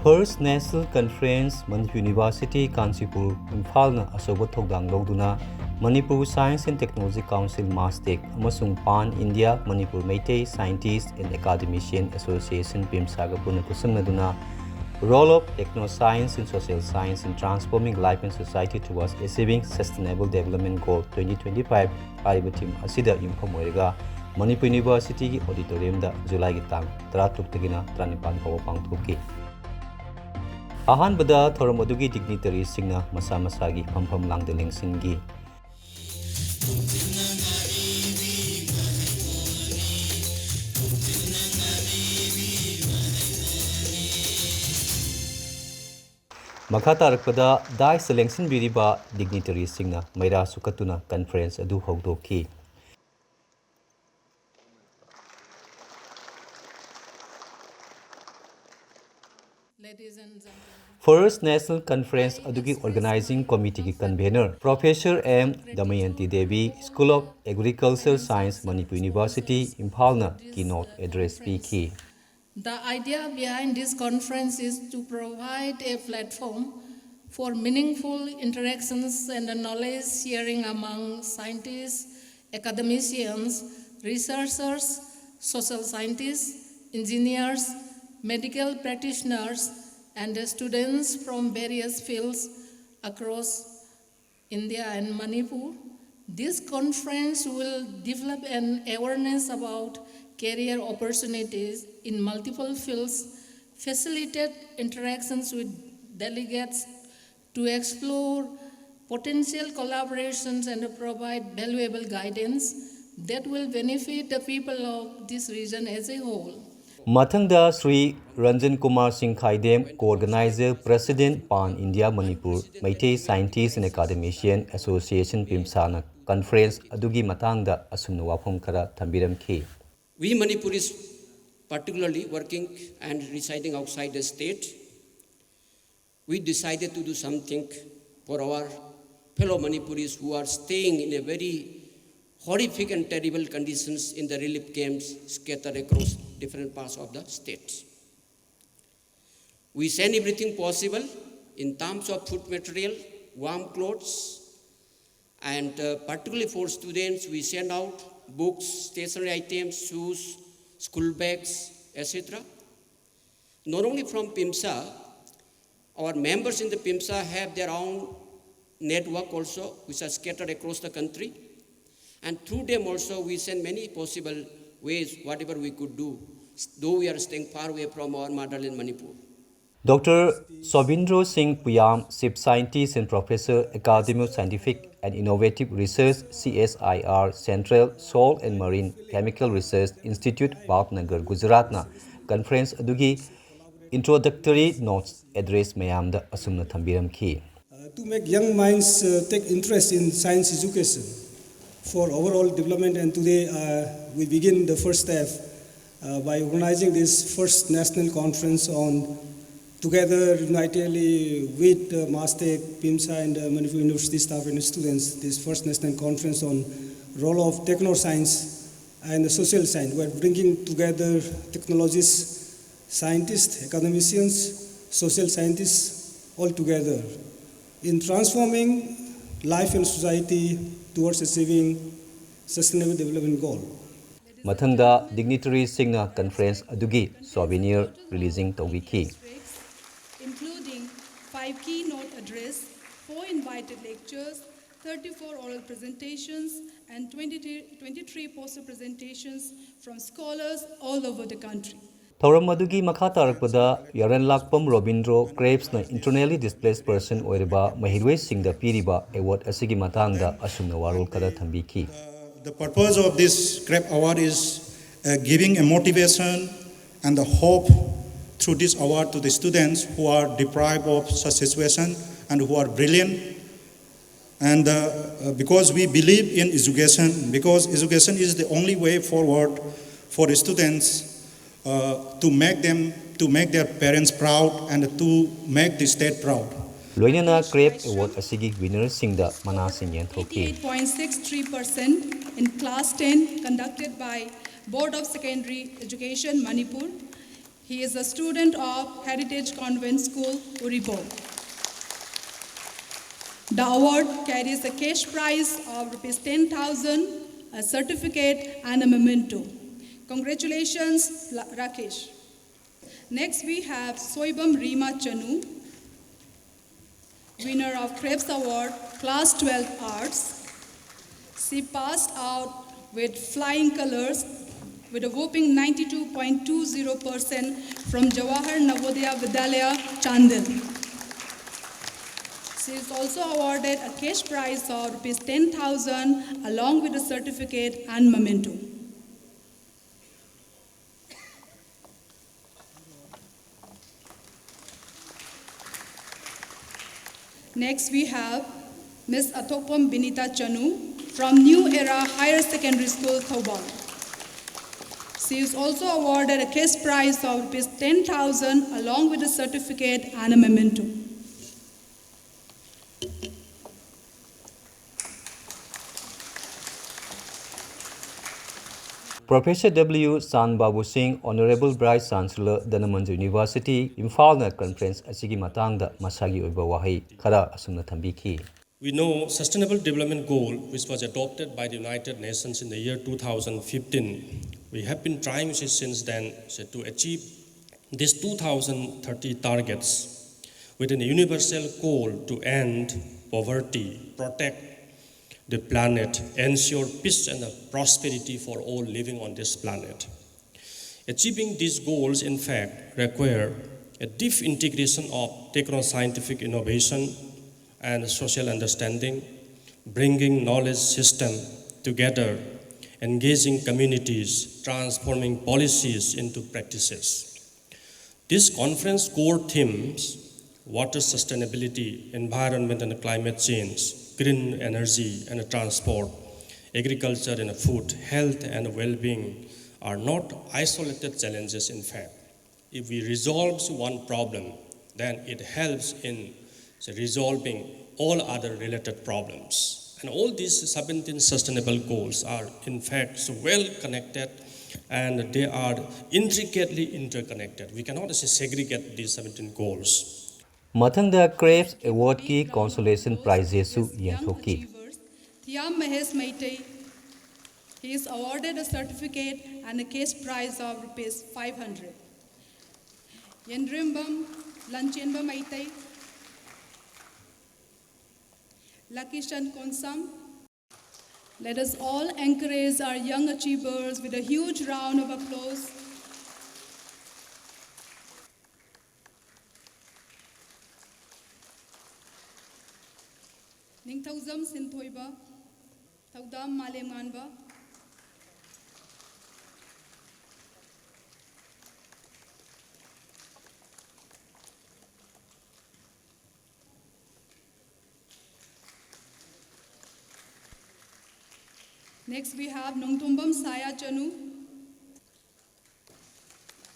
First National Conference Manipur University Kansipur Imphal Asoba Thogdang Loduna Manipur Science and Technology Council Mastek amasung Pan India Manipur Meitei Scientists and Academician Association PIMSAga Puna Kusangaduna Role of Technoscience in Social Science in Transforming Life and Society towards Achieving Sustainable Development Goal 2025 Hariba Team Asida Yumfamoyga Manipur University Auditorium da July Gitang Taratuktigina Tranipan Pawa Pangtuki Ahanbada thoram adugi dignitaries singna masa masagi phampham langdeling singi makha tarakpada dai selection biriba dignitaries singna maira sukatuna conference adu hogdoki First National Conference Adugi Organizing Committee Convener Professor M. Damayanti Devi, School of Agricultural Science, Manipur University, Imphalna, keynote address PK. The idea behind this conference is to provide a platform for meaningful interactions and knowledge sharing among scientists, academicians, researchers, social scientists, engineers, medical practitioners, and students from various fields across India and Manipur. This conference will develop an awareness about career opportunities in multiple fields, facilitate interactions with delegates to explore potential collaborations and provide valuable guidance that will benefit the people of this region as a whole. Mathanda Sri Ranjan Kumar Singh Khaidem, co-organizer, President Pan India Manipur, Meitei Scientists and Academician Association PIMSANA Conference Adugi Matangda Asumna Wafam Kara Thambiram Ki. We Manipuris, particularly working and residing outside the state, we decided to do something for our fellow Manipuris who are staying in a very horrific and terrible conditions in the relief camps scattered across different parts of the state. We send everything possible in terms of food material, warm clothes, and particularly for students, we send out books, stationery items, shoes, school bags, etc. Not only from PIMSA, our members in the PIMSA have their own network also, which are scattered across the country. And through them also, we send many possible ways, whatever we could do, though we are staying far away from our motherland Manipur. Dr. Sobindro Singh Puyam, Chief Scientist and Professor, Academy of Scientific and Innovative Research, CSIR, Central Soil and Marine Chemical Research Institute, Bhavnagar, Gujarat, Conference Adugi Introductory Notes Address Mayamda Asumna Thambiram Ki. To make young minds take interest in science education for overall development, and today we begin the first step by organizing this first national conference on together unitedly with MASTEC, PIMSA and Manipur University staff and students, this first national conference on role of technoscience and social science. We're bringing together technologists, scientists, academicians, social scientists all together in transforming life and society towards achieving sustainable development goal. Mathanda dignitary Singna Conference Adugi souvenir releasing Tawiki. Including 5 keynote address, 4 invited lectures, 34 oral presentations, and 23 poster presentations from scholars all over the country. Thoram Adugi Makha Tarakpada, ELANGBAM Robindro Crepes na internally displaced person Oiriba, Mahirwe Singda Piriba, Award Asigi Matanga, Asumna Warul Kada Thambiki. The purpose of this CREP award is giving a motivation and the hope through this award to the students who are deprived of such situation and who are brilliant. And because we believe in education, because education is the only way forward for the students to make their parents proud and to make the state proud. Loinana Crep Award Asigi winner Singda Manasing Yantoki. 88.63% in class 10 conducted by Board of Secondary Education Manipur. He is a student of Heritage Convent School, Uribo. The award carries a cash prize of Rs 10,000, a certificate, and a memento. Congratulations, Rakesh. Next, we have Soibam Rima Chanu, winner of Krebs Award, Class 12 Arts. She passed out with flying colors with a whopping 92.20% from Jawahar Navodaya Vidyalaya, Chandel. She is also awarded a cash prize of Rs 10,000 along with a certificate and memento. Next, we have Ms. Atopam Binita Chanu from New Era Higher Secondary School, Thoubal. She is also awarded a cash prize of Rs 10,000 along with a certificate and a memento. Professor W. San Babu Singh, Honorable Vice Chancellor, Dhanamandri University, Imphal Conference asigi matangda masagi oiba wahi khara asumna thambiki. We know Sustainable Development Goal, which was adopted by the United Nations in the year 2015. We have been trying since then to achieve these 2030 targets with a universal goal to end poverty, protect the planet, ensure peace and prosperity for all living on this planet. Achieving these goals, in fact, require a deep integration of techno-scientific innovation and social understanding, bringing knowledge system together, engaging communities, transforming policies into practices. This conference core themes, water sustainability, environment and climate change, green energy and transport, agriculture and food, health and well-being are not isolated challenges. In fact, if we resolve one problem, then it helps in resolving all other related problems. And all these 17 sustainable goals are in fact so well connected and they are intricately interconnected. We cannot segregate these 17 goals. Mathangda Krebs Award ki consolation prizes su yenthoki. Thiam Mahesh Maitei, he is awarded a certificate and a cash prize of Rs 500. Yendrimbam Lanchenba Maitei, Lakishan Konsam. Let us all encourage our young achievers with a huge round of applause. Ningthauzam Sinthoiba, Thaudam Malemanba. Next we have Nongtumbam Saya Chanu.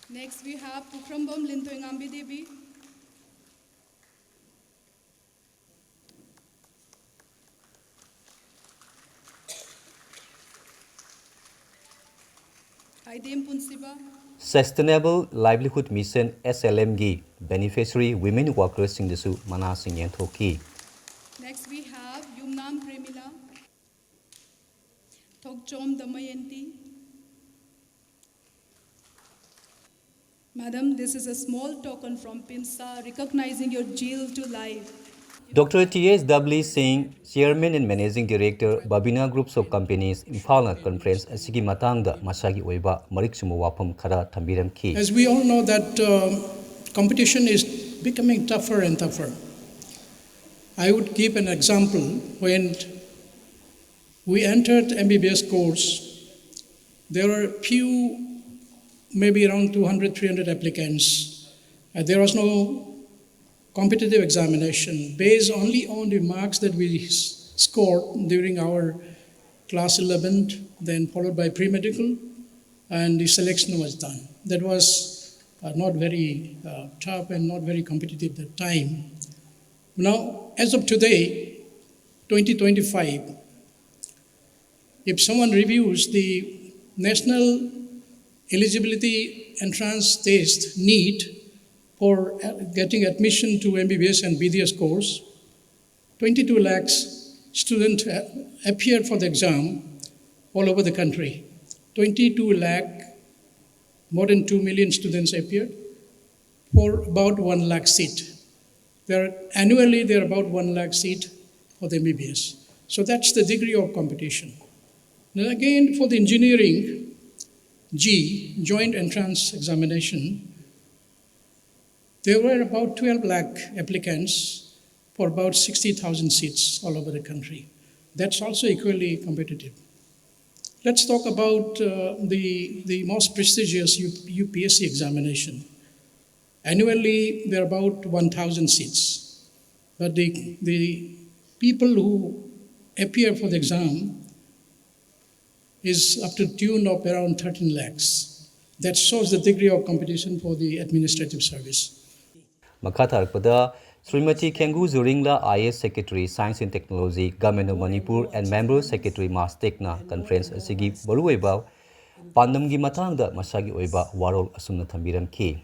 Next we have Pukrambam Lintoingambi Devi. Aidem Punsiba. Sustainable Livelihood Mission SLMG beneficiary women workers sing desu mana sing yenthoki. Next we have Yumnam Premila, Thokchom Damayanti. Madam, this is a small token from PIMSA recognizing your zeal to life. Dr. T.S. W. Singh, Chairman and Managing Director, Babina Groups of Companies, Imphal Conference asigi matangda masagi oiba mariksumu wapam khara thambiram ki. As we all know that competition is becoming tougher and tougher. I would give an example. When we entered MBBS course, there were few, maybe around 200, 300 applicants. There was no competitive examination based only on the marks that we scored during our class 11, then followed by pre-medical, and the selection was done. That was not very tough and not very competitive at that time. Now, as of today, 2025, if someone reviews the national eligibility entrance test NEET for getting admission to MBBS and BDS course. 22 lakhs students appeared for the exam all over the country. 22 lakh, more than 2 million students appeared for about 1 lakh seat. Annually, there are about 1 lakh seat for the MBBS. So that's the degree of competition. Then again, for the engineering, joint entrance examination, there were about 12 lakh applicants for about 60,000 seats all over the country. That's also equally competitive. Let's talk about the most prestigious UPSC examination. Annually, there are about 1,000 seats. But the people who appear for the exam is up to tune of around 13 lakhs. That shows the degree of competition for the administrative service. Makatharpada, Srimati Kengu Zuringla IS Secretary Science and Technology, Government of Manipur and Member Secretary Mastekna Conference Asigi Barueba, Pandamgi Matangda Masagi Oiba Warol Asumna Tambiram Ki.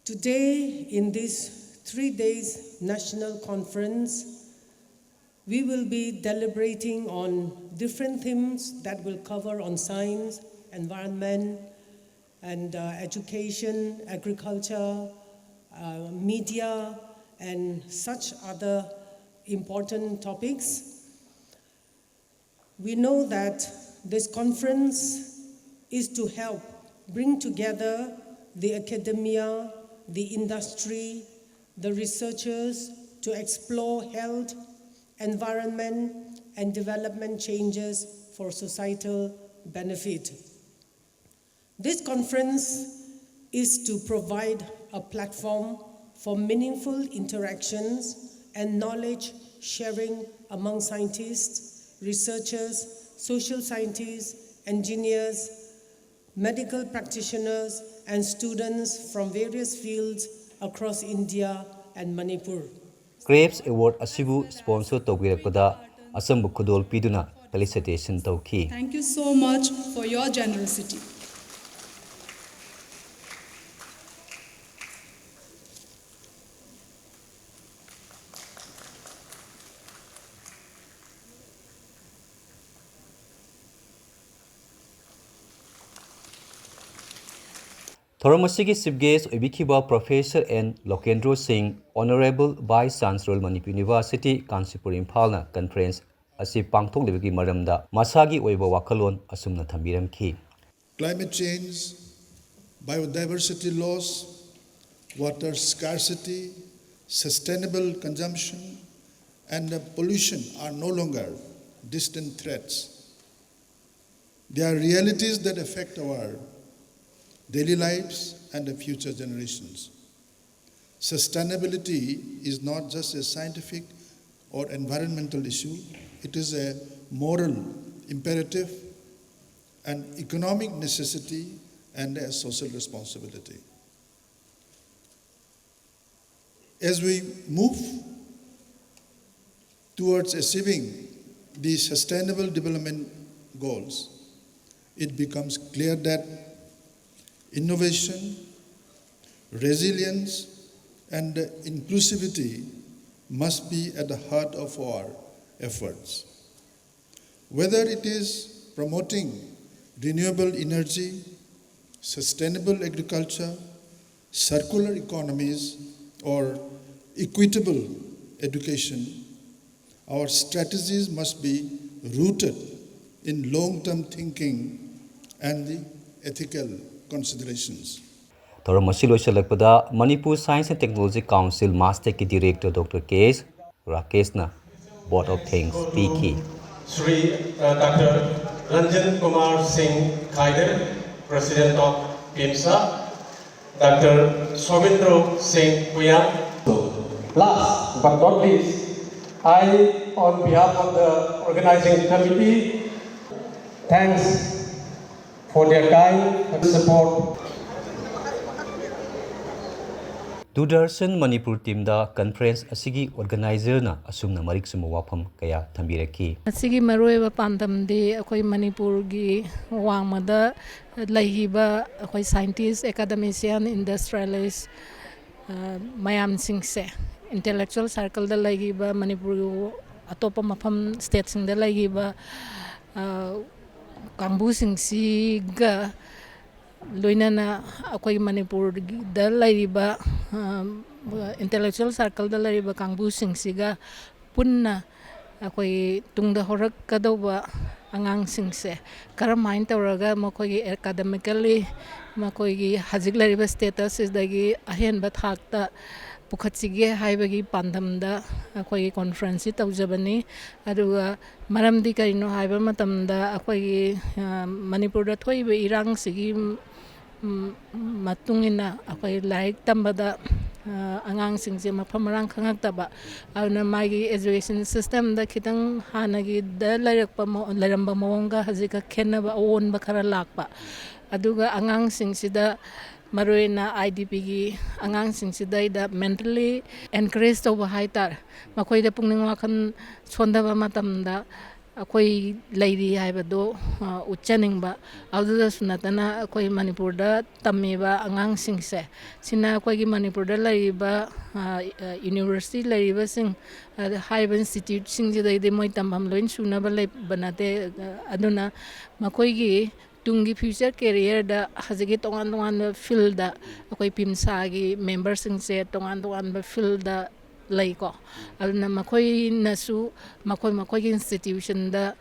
Today, in this 3 days national conference, we will be deliberating on different themes that will cover on science, environment, and education, agriculture, media, and such other important topics. We know that this conference is to help bring together the academia, the industry, the researchers to explore health, environment, and development changes for societal benefit. This conference is to provide a platform for meaningful interactions and knowledge sharing among scientists, researchers, social scientists, engineers, medical practitioners, and students from various fields across India and Manipur. Crepes Award Asibu sponsor Togirakpada Asambu Kudol Piduna felicitation Tauki. Thank you so much for your generosity. Thoramasigi Chief Guest Obikiba Professor N. Lokendro Singh, Honorable Vice Chancellor Manipur University, Kansipur Imphalna Conference, Asi Pangthok Lebagi Maramda, Masagi Oiba Wakalon, Asumna Tambiram Ki. Climate change, biodiversity loss, water scarcity, sustainable consumption, and pollution are no longer distant threats. They are realities that affect our daily lives and the future generations. Sustainability is not just a scientific or environmental issue, it is a moral imperative, an economic necessity, and a social responsibility. As we move towards achieving these sustainable development goals, it becomes clear that innovation, resilience, and inclusivity must be at the heart of our efforts. Whether it is promoting renewable energy, sustainable agriculture, circular economies, or equitable education, our strategies must be rooted in long-term thinking and the ethical considerations. Thoramasilo Shalakpada, Manipur Science and Technology Council Masteki Director Dr. K.S. Rakeshna, Board of Thanks, PK. Sri Dr. Ranjan Kumar Singh Khaider, President of PIMSA, Dr. Swamindro Singh Puyam. Last but not least, I, on behalf of the organizing committee, thanks for their kind support. Doordarshan Manipur team da conference asigi organizer na asumna marik sumu wafam kaya thambiraki. Asigi maroiba pandamdi akoi Manipur gi wangmada laihiba akoi scientist, academician, industrialist mayam singse intellectual circle da laihiba Manipur atopa mafam state sing da laihiba kangbu singsi ga loinana akoi Manipur da laihiba intellectual circle da laihiba kangbu singsiga punna akoi tungda horak kadauba angang singse karamain tawraga makoi academically makoi hajik lariba status is dagi ahen ba thakta pukhatsige haibagi pandamda akoi conference tawjabani aduga maramdi kaino haiba matamda akoi Manipur da thoiba irang sigi matungina akoi laik tambada angang singse mafam rang khangak auna magi education system da khitang hanagi da lairamba mawanga hazika khenaba on ba khara lakpa aduga angang singsida maroina IDP gi angang singsida da mentally encourage to ba haitar makoi da pungning wakhan sondaba matamda akoi lairi haibado uchaning ba aduda sunatana akoi Manipur da tameba angang singse sina akoi gi Manipur da laiba university laiba sing haiba institute sing jidai de moi tambam loin suna ba lai banate aduna makoi gi tungi future career da hazigi tongan field da akoi pimsa gi member sing se tongan ba field da laiko aduna makoi nasu makoi gi institution da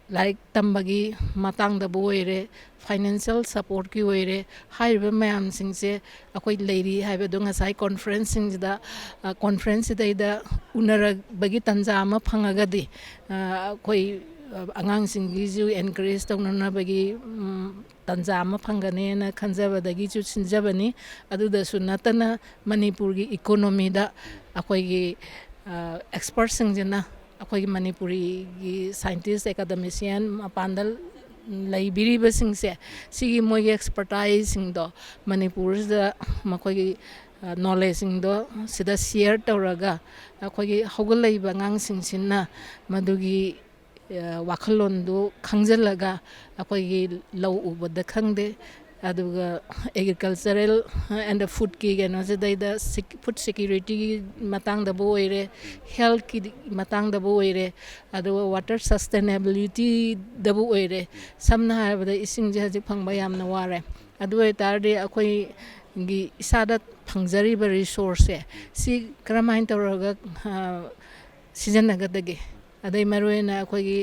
like tambagi matang da boire financial support ki oire haiba mayam singse akoi lairi haiba donga sai conference sing da conference da unara bagi tanja ama phangagadi akoi angang singi ju encourage tawna bagi tanja ama phangane na khanjabadagi chu sinjabani aduda sunatana Manipur gi economy da akoi gi experts singjana akoi Manipuri gi scientist academician mapandal laibiriba singse sigi moi expertise sing do Manipur da makoi gi knowledge sing do sida share tawraga akoi gi hogolaiba ngang singsinna madugi wakhalon do khangjalaga akoi gi law ubada khangde aduga agricultural and the food ki geno da food security matang da boire health ki matang da boire adu water sustainability da boire samna haibada ising je haji phangba yamna ware adu tarde akoi gi isada phangjari ba resource si kramain tawraga season nagadage adai maroina akoi gi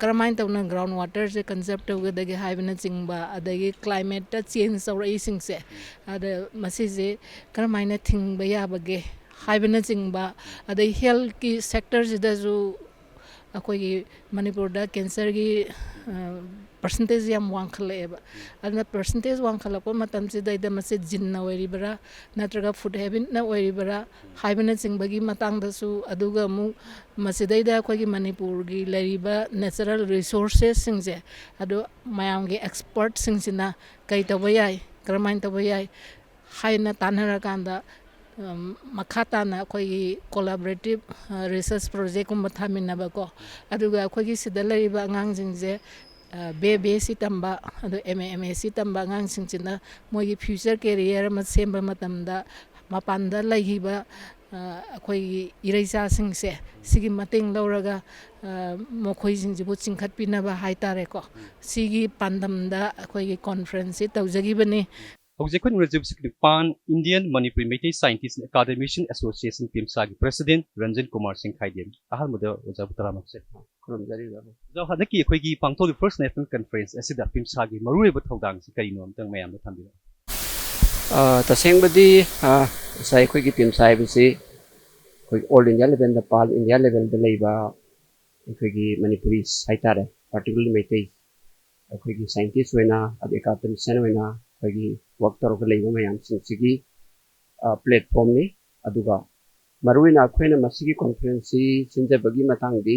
karamain tawna ground water se concept tawgadage haibna chingba adagi climate ta change tawrai singse ada masije karamaina thingba yabage haibna chingba adai health ki sector jida ju akoi gi Manipur da cancer gi percentage yam wangkhalaeba adna percentage wangkhalakpa matam se daida mase jinna oiribara natraga food habit na oiribara haibna chingbagi matang da su aduga mu mase daida khoi gi Manipur gi lariba natural resources singje adu mayam gi expert singsina kai tabayai kramain tabayai haina tanhara kanda makata na khoi collaborative research project kum thamina ba ko aduga khoi gi sida lariba ngang jingje be si tamba adu MMA si tamba ngang singchina moi future career ma semba matamda mapanda laihiba akoi iraisa singse sigi mateng lauraga mokhoi jingjibu chingkhat pinaba haitare ko sigi pandamda akoi conference tawjagi bani Hojekon Rajib Pan Indian Manipur Meitei Scientists and Academician Association PIMSA gi President Ranjan Kumar Singh Khaidem ahal muda ojab taramakse kurumjari jaw hadaki khoi gi pangtol first national conference asida PIMSA gi marui ba thodang si karino amtang mayam da thambira taseng badi sai khoi gi PIMSA bisi khoi all India level da pal India level da leiba khoi gi Manipuri saitare particularly Meitei khoi gi scientist wena ad academician wena khoi gi work tawrga leiba mayam singsi platform ni aduga maruina khoina masigi conference sinja bagi matang di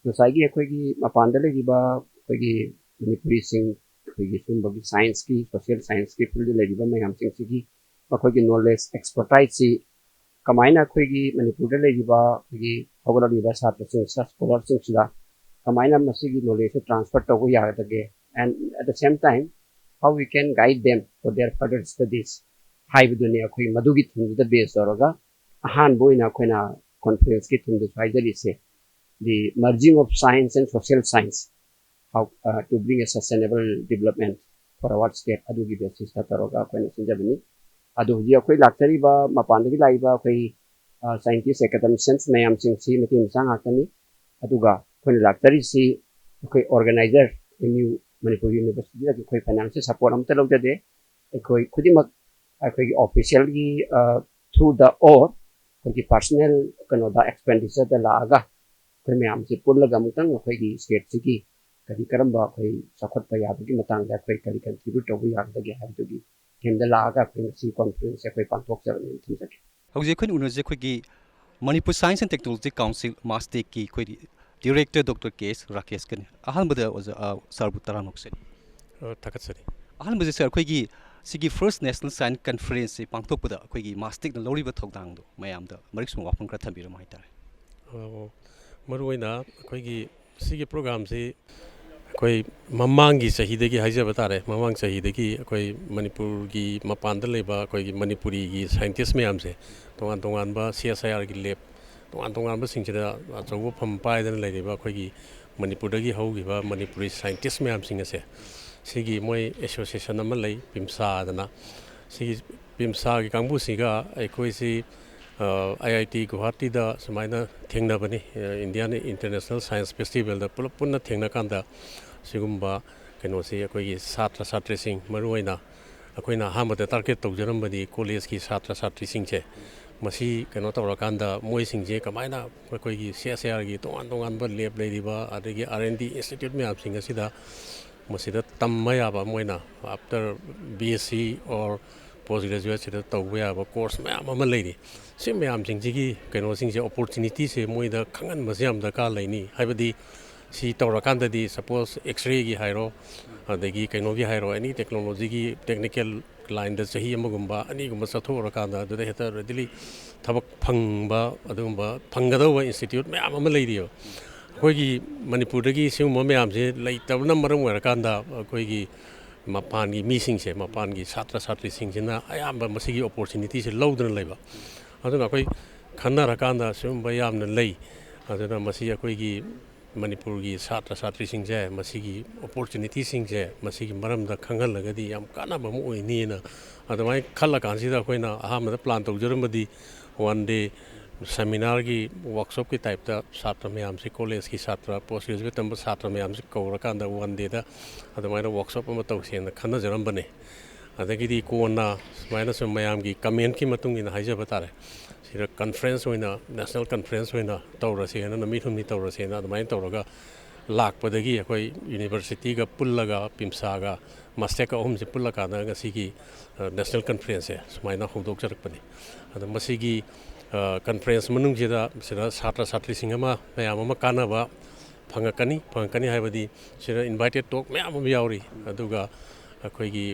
masagi khoi gi mapanda legiba khoi gi Manipuri sing khoi gi sum bagi science ki social science ki field legiba mayam singsi ꯃꯈꯣꯏꯒꯤ knowledge ꯑꯦꯛꯁꯄꯔꯇꯥꯏꯖꯁꯤ ꯀꯃꯥꯏꯅ ꯑꯩꯈꯣꯏꯒꯤ ꯃꯅꯤꯄꯨꯔꯗ ꯂꯩꯔꯤꯕ ꯑꯩꯈꯣꯏꯒꯤ ꯍꯧꯒꯠꯂꯛꯂꯤꯕ ꯁꯥꯇ꯭ꯔꯁꯤꯡ ꯁ꯭ꯀꯣꯂꯔꯁꯤꯡꯁꯤꯗ ꯀꯃꯥꯏꯅ ꯃꯁꯤꯒꯤ ꯅꯣꯂꯦꯖꯁꯦ transfer ꯇꯧꯕ ꯌꯥꯒꯗꯒꯦ and at the same time how we can guide them for their further studies 하이브드니 ꯑꯩꯈꯣꯏ ꯃꯗꯨꯒꯤ ꯊꯤꯝꯗꯨꯗ ꯕꯦꯁ ꯇꯧꯔꯒ ꯑꯍꯥꯟꯕ ꯑꯣꯏꯅ ꯑꯩꯈꯣꯏꯅ ꯀꯣꯟꯐꯔꯦꯟꯁꯀꯤ ꯊꯤꯝꯗꯁꯨ ꯍꯥꯏꯖꯔꯤꯁꯦ the merging of science and social science how to bring a sustainable development for our state ꯑꯗꯨꯒꯤ ꯕꯦꯁꯤꯁꯇ ꯇꯧꯔꯒ ꯑꯩꯈꯣꯏꯅ ꯁꯤꯟꯖꯕꯅꯤ ꯑꯗꯨ ꯍꯧꯖꯤꯛ ꯑꯩꯈꯣꯏ ꯂꯥꯛꯆꯔꯤꯕ ꯃꯄꯥꯟꯗꯒꯤ ꯂꯥꯛꯏꯕ ꯑꯩꯈꯣꯏ ꯁꯥꯏꯟꯇꯤꯁ ꯑꯦꯀꯥꯗꯦꯃꯤꯁꯤꯌꯟꯁ ꯃꯌꯥꯝꯁꯤꯡꯁꯤ ꯅꯨꯄꯤ ꯃꯆꯥ ꯉꯥꯛꯇꯅꯤ ꯑꯗꯨꯒ ꯑꯩꯈꯣꯏꯅ ꯂꯥꯛꯆꯔꯤꯁꯤ ꯑꯩꯈꯣꯏ ꯑꯣꯔꯒꯅꯥꯏꯖꯔ MU Manipur University ꯑꯩꯈꯣꯏ ꯐꯥꯏꯅꯥꯟꯁꯤꯌꯦꯜ ꯁꯄꯣꯔꯠ ꯑꯃꯠꯇ ꯂꯧꯖꯗꯦ ꯑꯩꯈꯣꯏ ꯈꯨꯗꯤꯡꯃꯛ ꯑꯩꯈꯣꯏꯒꯤ ꯑꯣꯐꯤꯁꯤꯌꯦꯜꯒꯤ ꯊ꯭ꯔꯨꯗ ꯑꯣꯔ ꯑꯩꯈꯣꯏꯒꯤ ꯄꯥꯔꯁꯣꯅꯦꯜ ꯀꯩꯅꯣꯗ ꯑꯦꯛꯁꯄꯦꯟꯗꯤꯆꯔꯗ ꯂꯥꯛꯑꯒ ꯑꯩꯈꯣꯏ ꯃꯌꯥꯝꯁꯤ ꯄꯨꯜꯂꯒ ꯑꯃꯨꯛꯇꯪ ꯑꯩꯈꯣꯏꯒꯤ ꯁ꯭ꯇꯦꯠꯁꯤꯒꯤ ꯀꯔꯤ ꯀꯔꯝꯕ ꯑꯩꯈꯣꯏ ꯆꯥꯎꯈꯠꯄ ꯌꯥꯕꯒꯤ ꯃꯇꯥꯡꯗ ꯑꯩꯈꯣꯏ ꯀꯔꯤ ꯀꯟꯇ꯭ꯔꯤꯕ꯭ꯌꯨꯠ ꯇꯧꯕ ꯌꯥꯒꯗꯒꯦ ꯍꯥꯏꯕꯗꯨꯒꯤ ꯊꯤꯝꯗ ꯂꯥꯛꯑꯒ ꯑꯩꯈꯣꯏ ꯉꯁꯤ ꯀꯣꯟꯐꯔꯦꯟꯁꯁꯦ ꯑꯩꯈꯣꯏ ꯄꯥꯡꯊꯣꯛꯆꯕꯅꯤ ꯊꯝꯖꯒꯦ ꯍꯧꯖꯤꯛ ꯑꯩꯈꯣꯏꯅ ꯎꯅꯔꯤꯁꯦ ꯑꯩꯈꯣꯏꯒꯤ ꯃꯅꯤꯄꯨꯔ ꯁꯥꯏꯟꯁ ꯑꯦꯟड ꯇꯦꯛꯅꯣꯂꯣꯖꯤ ꯀꯥꯎꯟꯁꯤꯜ ꯃꯥꯁꯇꯦꯛꯀꯤ ꯑꯩꯈꯣꯏꯒꯤ ꯗꯤꯔꯦꯛꯇꯔ ꯗꯣꯛꯇꯔ ꯀꯦ.ꯑꯦꯁ. ꯔꯥꯀꯦꯁꯀꯅꯤ ꯑꯍꯥꯟꯕꯗ ꯁꯥꯔꯕꯨ ꯇꯔꯥꯃꯨꯛꯁꯅꯤ ꯊꯥꯒꯠꯆꯔꯤ ꯑꯍꯥꯟꯕꯁꯦ ꯁꯥꯔ ꯑꯩꯈꯣꯏꯒꯤ ꯁꯤꯒꯤ ꯐꯥꯔꯁ ꯅꯦꯁꯅꯦꯜ ꯁꯥꯏꯟꯁ ꯀꯟꯐꯔꯦꯟꯁꯁꯤ ꯄꯥꯡꯊꯣꯛꯄꯗ ꯑꯩꯈꯣꯏꯒꯤ ꯃꯥꯁꯇꯦꯛꯅ ꯂꯧꯔꯤꯕ ꯊꯧꯗꯥꯡꯗꯣ ꯃꯌꯥꯝꯗ ꯃꯔꯤꯛ ꯁꯨꯝꯕ ꯋꯥꯐꯝ ꯈꯔ ꯊꯝꯕꯤꯔꯝꯃꯨ ꯍꯥꯏꯇꯥꯔꯦ ꯃꯔꯨꯑꯣꯏꯅ ꯑꯩꯈꯣꯏꯒꯤ ꯁꯤꯒꯤ ꯄ꯭ꯔꯣꯒ꯭ꯔꯥꯝꯁꯤ ꯑꯩꯈꯣꯏ ꯃꯃꯥꯡꯒꯤ ꯆꯍꯤꯗꯒꯤ ꯍꯥꯏꯖꯕ ꯇꯥꯔꯦ ꯃꯃꯥꯡ ꯆꯍꯤꯗꯒꯤ ꯑꯩꯈꯣꯏ ꯃꯅꯤꯄꯨꯔꯒꯤ ꯃꯄꯥꯟꯗ ꯂꯩꯕ ꯑꯩꯈꯣꯏꯒꯤ ꯃꯅꯤꯄꯨꯔꯤꯒꯤ ꯁꯥꯏꯟꯇꯤꯁ ꯃꯌꯥꯝꯁꯦ ꯇꯣꯉꯥꯟ ꯇꯣꯉꯥꯟꯕ CSIRꯒꯤ ꯂꯦꯞ ꯇꯣꯉꯥꯟ ꯇꯣꯉꯥꯟꯕꯁꯤꯡꯁꯤꯗ ꯑꯆꯧꯕ ꯐꯝ ꯄꯥꯏꯗꯅ ꯂꯩꯔꯤꯕ ꯑꯩꯈꯣꯏꯒꯤ ꯃꯅꯤꯄꯨꯔꯗꯒꯤ ꯍꯧꯈꯤꯕ ꯃꯅꯤꯄꯨꯔꯤ ꯁꯥꯏꯟꯇꯤꯁ ꯃꯌꯥꯝꯁꯤꯡ ꯑꯁꯦ ꯁꯤꯒꯤ ꯃꯣꯏ ꯑꯦꯁꯣꯁꯤꯌꯦꯁꯟ ꯑꯃ ꯂꯩ ꯄꯤꯝꯁꯥꯗꯅ ꯁꯤꯒꯤ ꯄꯤꯝꯁꯥꯒꯤ ꯀꯥꯡꯕꯨꯁꯤꯒ ꯑꯩꯈꯣꯏꯁꯤ IIT ꯒꯨꯋꯥꯍꯥꯇꯤꯗ ꯁꯨꯃꯥꯏꯅ ꯊꯦꯡꯅꯕꯅꯤ ꯏꯟꯗꯤꯌꯥꯟ ꯏꯟꯇꯔꯅꯦꯁꯅꯦꯜ ꯁꯥꯏꯟꯁ ꯐꯦꯁꯇꯤꯚꯦꯜꯗ ꯄꯨꯂꯞ ꯄꯨꯟꯅ ꯊꯦꯡꯅꯀꯥꯟꯗ सिगुम्बा कनोसी अखोई छात्र छात्रीसिंग मरुओइना अखोइना अहांबदा टारगेट तौजरमबदी कॉलेज की छात्र छात्रीसिंगसे मसी कनो तौरकांदा मोइसिंगजे कमाइना अखोइगी CSIR गी तोंगान तोंगानबा लेब लेरिबा अदगी R&D इंस्टीट्यूट म्यामसिंग असिदा मसिदा तम्मा याबा मोइना आफ्टर BSc और पोस्ट ग्रेजुएट सिदा तौबा याबा कोर्स म्याम अमा लेरि सि म्यामसिंगजिगी कनोसिंगजे अपॉर्चुनिटी से मोइदा खंगन मसियाम दरकार लेनि हाइबदी सी तौरकांददी सपोज एक्सरे की हाइरो अदगी कनोगी हाइरो एनी टेक्नोलॉजी की टेक्निकल लाइन द सही अमगुंबा अनीगुंबा सथोरकांदा अदुदा हेता रेडिली थबक फंगबा अदुंबा फंगदवा इंस्टीट्यूट म्याम अमा लेरियो अखोइगी मणिपुरदगी सिगुंबा म्यामसे लेइतबना मरम ओइरकांदा अखोइगी मपानगी मीसिंगसे मपानगी छात्र छात्रीसिंगसिना अयाम्बा मसिगी अपॉर्चुनिटी से लौदना लेबा अदुना अखोइ खन्नारकांदा सिगुंबा यामना लेइ अदुना मसि अखोइगी मणिपुर की छात्र छात्री सिंगजे मसीगी अपॉर्चुनिटी सिंगजे मसीगी मरमदा खंगलगदी याम कानाबा मु ओइनीना अदमाय खल्ला कांसिदा अखोइना अहामदा प्लान तौजरमबदी वन डे सेमिनार की वर्कशॉप की टाइप दा छात्र म्याम से कॉलेज की छात्र पोस्ट ग्रेजुएट तंबा छात्र म्याम से कौरकांदा वन डे दा अदमायना वर्कशॉप अमा तौसेना खन्नजरमबने अदगिदी कोना सुमायना सम म्याम की कमेंट की मतुंगिना हाइजबा तारे कन्फ्रेंस होइना नेशनल कन्फ्रेंस होइना तौरसेना नमी हुमनी तौरसेना अदमाइन तौरगा लाकपदगी अखोइ यूनिवर्सिटी का पुल्लगा पिमसागा मास्टर का अहुम से पुल्लकादा गसिगी नेशनल कन्फ्रेंस है सुमाइना होदोकजरकपनि अद मसिगी कन्फ्रेंस मनुंगजिदा सिरा छात्र छात्रीसिंग अमा मयाम अमा कानाबा फंगकनी हाइबदी सिरा इनवाइटेड टॉक मयाम अमा यावरी अदुगा अखोइगी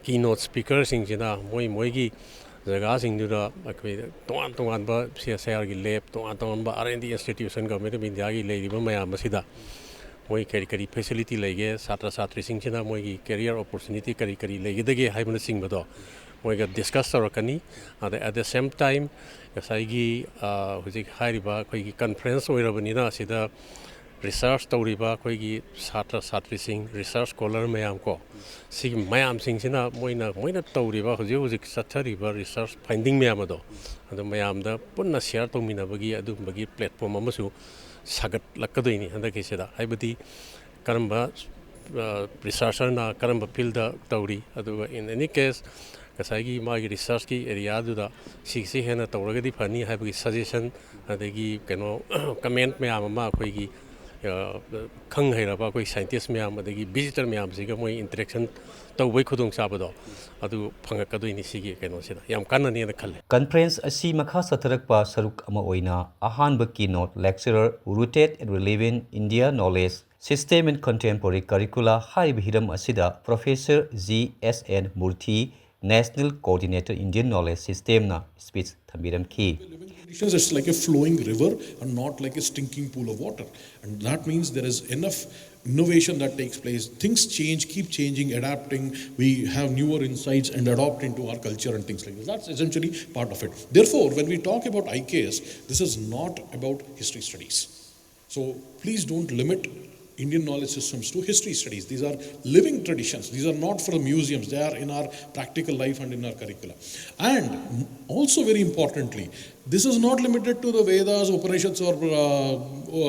कीनोट स्पीकर सिंगजिना मोइगी जगह सिंगदुदा अखोइ तोंगान तोंगानबा CSIR की लैब तोंगान तोंगानबा R&D institution government of India की लेरिबा मयाम मसिदा मोइ करी फैसिलिटी लेगे छात्र छात्री सिंगसिना मोइगी करियर अपॉर्चुनिटी करी लेगेदगे हाइबना सिंगबदो मोइगा डिस्कस तौरकनी एट द सेम टाइम गसाइगी हुजिक हाइरिबा अखोइगी कन्फ्रेंस ओइरबनिना सिदा रिसर्च तौरिबा अखोइगी छात्र छात्री सिंग रिसर्च स्कॉलर मयाम को सिग मयाम सिंगसिना मोइना तौरिबा हुजिक चथरिबा रिसर्च फाइंडिंग मयाम अदो अदो मयामदा पुन्ना शेयर तौमिनाबगी अदुबगी प्लेटफॉर्म अमसु सागत लक्कदोइनी हंदकिसिदा हाइबदी करंबा रिसर्चरना करंबा फील्ड तौरी अदुगा इन एनी केस गसाइगी मागी रिसर्च की एरिया दुदा सिगसे हेना तौरगदी फनी हाइबगी सजेशन अदगी कनो कमेंट मयाम अमा अखोइगी खंग हैरबा कोई साइंटिस्ट म्याम अदगी विजिटर म्याम सिगा मोइ इंटरेक्शन तौबै खुदोंग चाबदो अदु फंगकदोइनी सिगी कनोसिदा याम काननेना खल्ले कन्फ्रेंस असी मखा सथरकपा सरुक अमा ओइना अहानब keynote lecturer rooted and relevant India knowledge system and contemporary curricula हाइब हिरम असिदा professor G.S.N. Murthy National Coordinator Indian Knowledge System na speech thambiramkhi. It's like a flowing river and not like a stinking pool of water. And that means there is enough innovation that takes place. Things change, keep changing, adapting. We have newer insights and adopt into our culture and things like that. That's essentially part of it. Therefore, when we talk about IKS, this is not about history studies. So please don't limit Indian knowledge systems to history studies. These are living traditions. These are not for the museums. They are in our practical life and in our curricula. And also very importantly, this is not limited to the Vedas, Upanishads or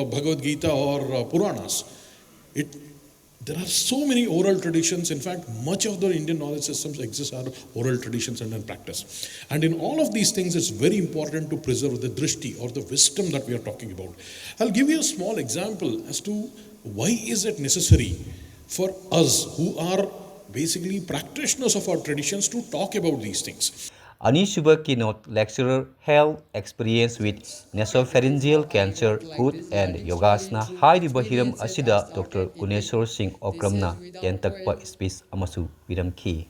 Bhagavad Gita or Puranas. There are so many oral traditions. In fact, much of the Indian knowledge systems exist are oral traditions and in practice. And in all of these things, it's very important to preserve the drishti or the wisdom that we are talking about. I'll give you a small example as to why is it necessary for us who are basically practitioners of our traditions to talk about these things. Anishuba keynote lecturer held experience with nasopharyngeal cancer, food and yogasana. Hairiba hiram asida Dr. Guneshwar Singh Okramna yentakpa speech amasu biramkhi.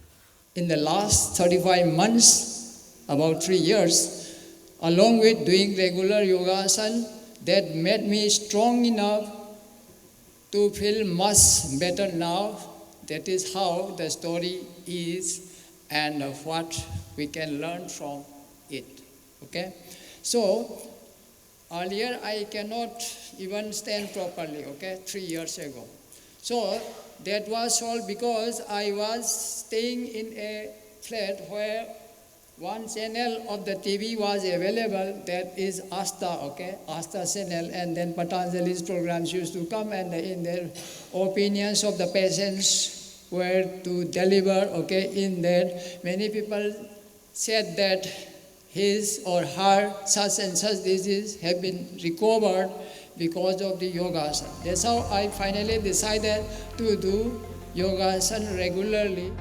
In the last 35 months, about 3 years, along with doing regular yogasana, that made me strong enough to feel much better now. That is how the story is and what we can learn from it. Okay? So, earlier I cannot even stand properly, okay, 3 years ago. So, that was all because I was staying in a flat where one channel of the TV was available, that is Asta, okay, Asta channel, and then Patanjali's programs used to come, and in their opinions of the patients were to deliver, okay, in that many people said that his or her such and such disease have been recovered because of the yogasana. That's how I finally decided to do yogasana regularly.